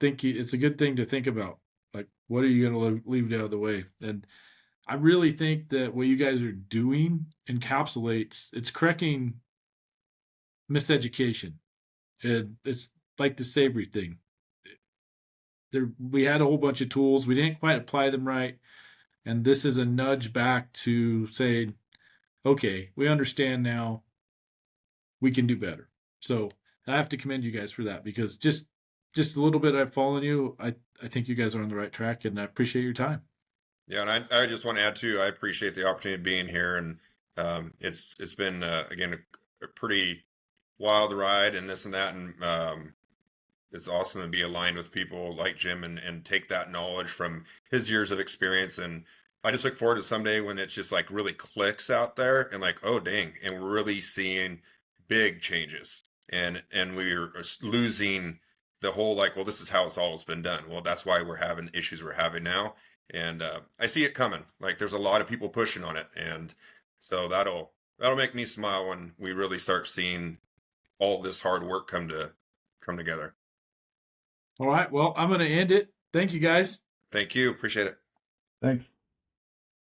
Speaker 1: thinking. It's a good thing to think about. Like, what are you going to leave out of the way? And I really think that what you guys are doing encapsulates. It's correcting miseducation. It's like the Savory thing. We had a whole bunch of tools. We didn't quite apply them right. And this is a nudge back to say, okay, we understand now. We can do better. So I have to commend you guys for that because just a little bit I've followed you. I think you guys are on the right track, and I appreciate your time.
Speaker 3: Yeah, and I just want to add too. I appreciate the opportunity of being here, and it's been again a pretty wild ride and this and that, and it's awesome to be aligned with people like Jim and take that knowledge from his years of experience. And I just look forward to someday when it's just like really clicks out there and like, oh dang, and we're really seeing big changes and we're losing the whole like, well, this is how it's always been done. Well, that's why we're having issues we're having now. And I see it coming. Like there's a lot of people pushing on it. And so that'll make me smile when we really start seeing all this hard work come together.
Speaker 1: All right. Well, I'm going to end it. Thank you, guys.
Speaker 3: Thank you. Appreciate it.
Speaker 2: Thanks.